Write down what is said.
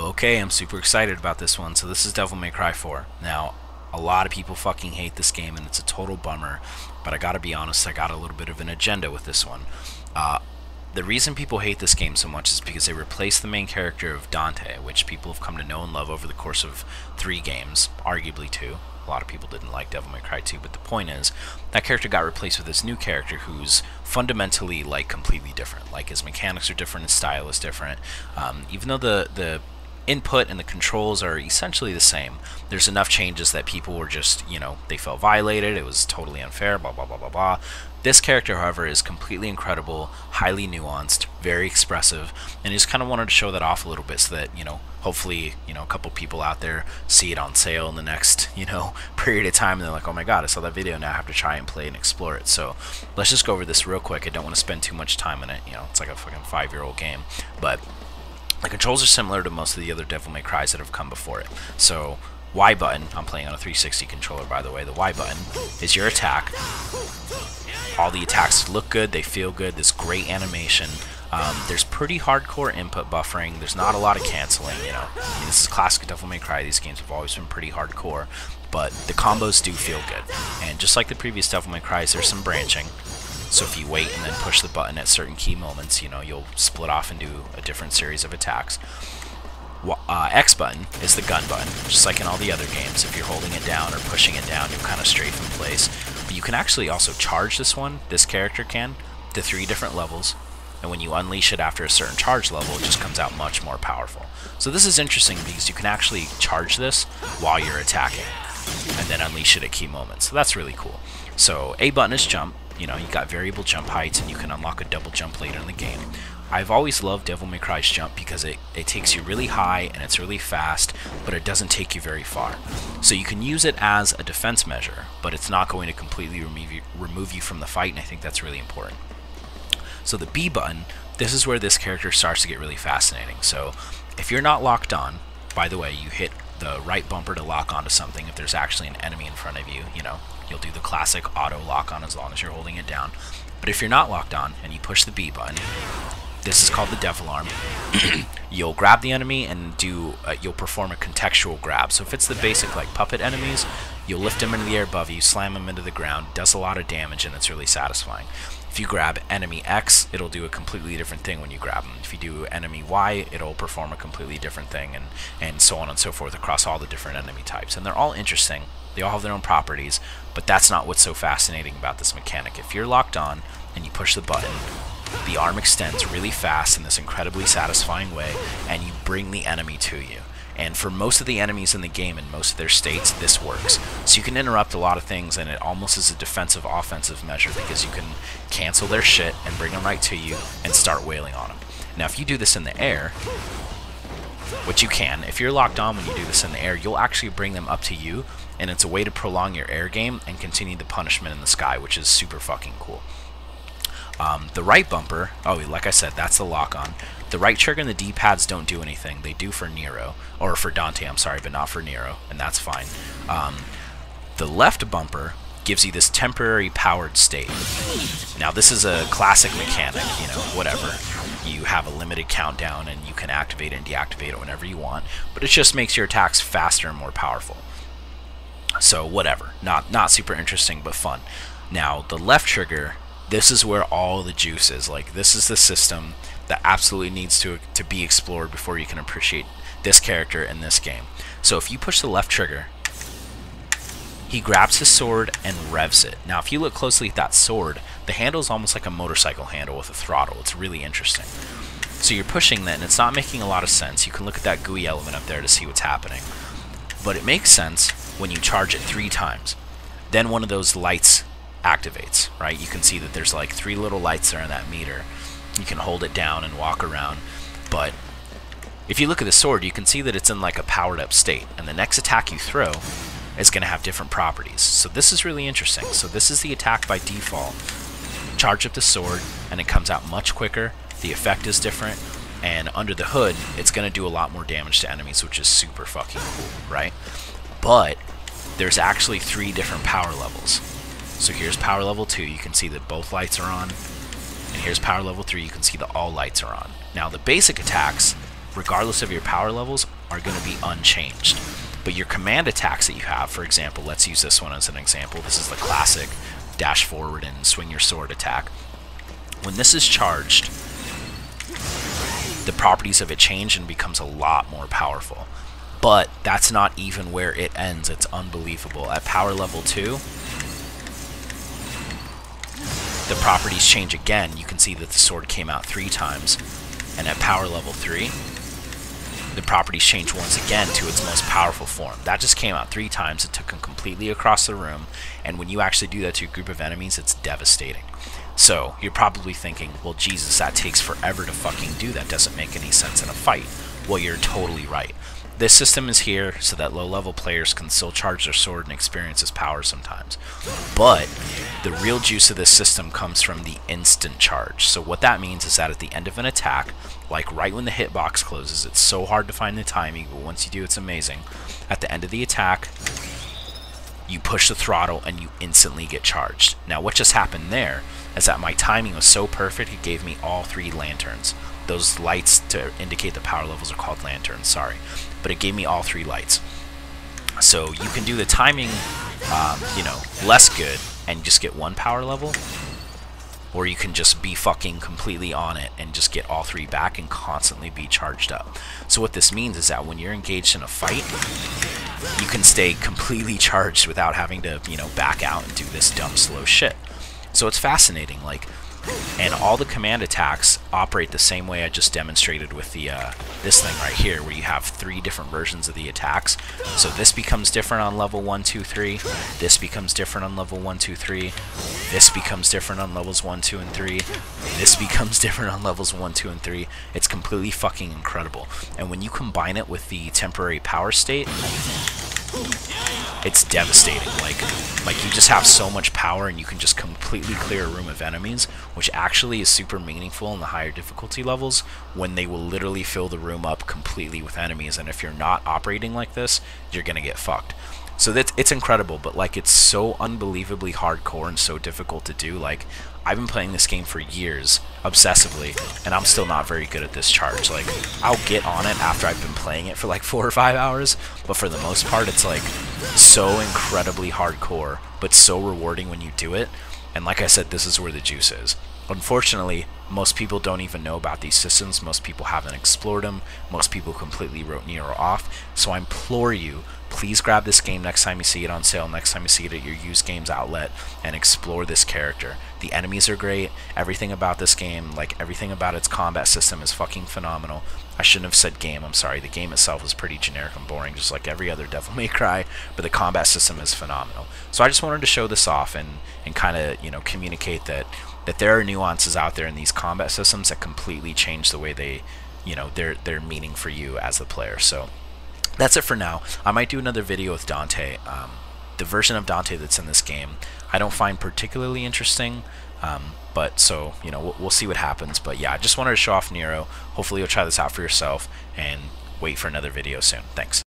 Okay, I'm super excited about this one. So this is Devil May Cry 4. Now, a lot of people fucking hate this game and it's a total bummer, but I gotta be honest, I got a little bit of an agenda with this one. The reason people hate this game so much is because they replaced the main character of Dante, which people have come to know and love over the course of 3 games, arguably 2. A lot of people didn't like Devil May Cry 2, but the point is, that character got replaced with this new character who's fundamentally, like, completely different. Like, his mechanics are different, his style is different. Even though the input and the controls are essentially the same, there's enough changes that people were just, they felt violated, it was totally unfair, blah, blah, blah, blah, blah. This character, however, is completely incredible, highly nuanced, very expressive, and I just kind of wanted to show that off a little bit so that, hopefully, a couple people out there see it on sale in the next, period of time, and they're like, oh my god, I saw that video, now I have to try and play and explore it. So let's just go over this real quick. I don't want to spend too much time on it, it's like a fucking 5-year-old game, but the controls are similar to most of the other Devil May Cries that have come before it. So, Y button, I'm playing on a 360 controller by the way, the Y button is your attack. All the attacks look good, they feel good, this great animation. There's pretty hardcore input buffering, there's not a lot of canceling, this is classic Devil May Cry, these games have always been pretty hardcore, but the combos do feel good. And just like the previous Devil May Cries, there's some branching. So if you wait and then push the button at certain key moments, you'll split off and do a different series of attacks. X button is the gun button, just like in all the other games. If you're holding it down or pushing it down, you'll kind of strafe in place. But you can actually also charge this character can, to 3 different levels. And when you unleash it after a certain charge level, it just comes out much more powerful. So this is interesting because you can actually charge this while you're attacking, and then unleash it at key moments. So that's really cool. So A button is jump. You got variable jump heights, and you can unlock a double jump later in the game. I've always loved Devil May Cry's jump because it takes you really high and it's really fast, but it doesn't take you very far. So you can use it as a defense measure, but it's not going to completely remove you from the fight, and I think that's really important. So the B button, this is where this character starts to get really fascinating. So if you're not locked on, by the way, you hit the right bumper to lock onto something if there's actually an enemy in front of you, you'll do the classic auto lock on as long as you're holding it down. But if you're not locked on and you push the B button, this is called the Devil Arm. You'll grab the enemy and you'll perform a contextual grab. So if it's the basic like puppet enemies, you'll lift them into the air above you, slam them into the ground, does a lot of damage, and it's really satisfying. If you grab enemy X, it'll do a completely different thing when you grab them. If you do enemy Y, it'll perform a completely different thing, and so on and so forth across all the different enemy types. And they're all interesting. They all have their own properties, but that's not what's so fascinating about this mechanic. If you're locked on and you push the button, the arm extends really fast in this incredibly satisfying way, and you bring the enemy to you. And for most of the enemies in the game, in most of their states, this works. So you can interrupt a lot of things, and it almost is a defensive offensive measure because you can cancel their shit and bring them right to you and start wailing on them. Now if you do this in the air, which you can, if you're locked on when you do this in the air, you'll actually bring them up to you, and it's a way to prolong your air game and continue the punishment in the sky, which is super fucking cool. The right bumper, like I said, that's the lock on. The right trigger and the D-pads don't do anything. They do for Nero, or for Dante, I'm sorry, but not for Nero, and that's fine. The left bumper gives you this temporary powered state. Now this is a classic mechanic, whatever. You have a limited countdown and you can activate it and deactivate it whenever you want, but it just makes your attacks faster and more powerful. So whatever, not super interesting, but fun. Now the left trigger, this is where all the juice is. Like, this is the system that absolutely needs to be explored before you can appreciate this character in this game. So if you push the left trigger, he grabs his sword and revs it. Now if you look closely at that sword, the handle is almost like a motorcycle handle with a throttle. It's really interesting. So you're pushing that and it's not making a lot of sense. You can look at that GUI element up there to see what's happening. But it makes sense when you charge it 3 times. Then one of those lights activates, right? You can see that there's like 3 little lights there on that meter. You can hold it down and walk around, but if you look at the sword, you can see that it's in like a powered up state, and the next attack you throw is going to have different properties. So this is really interesting. So this is the attack by default. Charge up the sword and it comes out much quicker, the effect is different, and under the hood it's going to do a lot more damage to enemies, which is super fucking cool, right? But there's actually 3 different power levels. So here's power level 2, you can see that both lights are on. And here's power level 3, you can see that all lights are on. Now the basic attacks regardless of your power levels, are going to be unchanged. But your command attacks that you have, for example, let's use this one as an example. This is the classic dash forward and swing your sword attack. When this is charged, the properties of it change and becomes a lot more powerful. But that's not even where it ends. It's unbelievable. At power level 2, the properties change again. You can see that the sword came out 3 times. And at power level 3, the properties change once again to its most powerful form. That just came out 3 times. It took them completely across the room. And when you actually do that to a group of enemies, it's devastating. So you're probably thinking, well, Jesus, that takes forever to fucking do. That doesn't make any sense in a fight. Well, you're totally right. This system is here so that low-level players can still charge their sword and experience its power sometimes. But the real juice of this system comes from the instant charge. So what that means is that at the end of an attack, like right when the hitbox closes, it's so hard to find the timing, but once you do, it's amazing. At the end of the attack, you push the throttle and you instantly get charged. Now what just happened there is that my timing was so perfect, it gave me all 3 lanterns. Those lights to indicate the power levels are called lanterns, sorry. But it gave me all 3 lights. So you can do the timing, you know, less good and just get 1 power level. Or you can just be fucking completely on it and just get all 3 back and constantly be charged up. So what this means is that when you're engaged in a fight, you can stay completely charged without having to, you know, back out and do this dumb slow shit. So it's fascinating, like, and all the command attacks operate the same way I just demonstrated with the this thing right here, where you have 3 different versions of the attacks. So this becomes different on level 1, 2, 3. This becomes different on level 1, 2, 3. This becomes different on levels 1, 2, and 3. This becomes different on levels 1, 2, and 3. It's completely fucking incredible. And when you combine it with the temporary power state, it's devastating. Like you just have so much power and you can just completely clear a room of enemies, which actually is super meaningful in the higher difficulty levels, when they will literally fill the room up completely with enemies. And if you're not operating like this, you're gonna get fucked. So it's incredible, but like it's so unbelievably hardcore and so difficult to do. Like, I've been playing this game for years, obsessively, and I'm still not very good at this charge. Like, I'll get on it after I've been playing it for like 4 or 5 hours, but for the most part, it's like so incredibly hardcore, but so rewarding when you do it. And like I said, this is where the juice is. Unfortunately, most people don't even know about these systems. Most people haven't explored them. Most people completely wrote Nero off. So I implore you, please grab this game next time you see it on sale, next time you see it at your used games outlet, and explore this character. The enemies are great. Everything about this game, like everything about its combat system, is fucking phenomenal. I shouldn't have said game, I'm sorry. The game itself is pretty generic and boring, just like every other Devil May Cry, but the combat system is phenomenal. So I just wanted to show this off and kind of, you know, communicate that there are nuances out there in these combat systems that completely change the way they, you know, their meaning for you as the player. So that's it for now. I might do another video with Dante. The version of Dante that's in this game I don't find particularly interesting, but so, you know, we'll see what happens. But yeah, I just wanted to show off Nero. Hopefully you'll try this out for yourself and wait for another video soon. Thanks.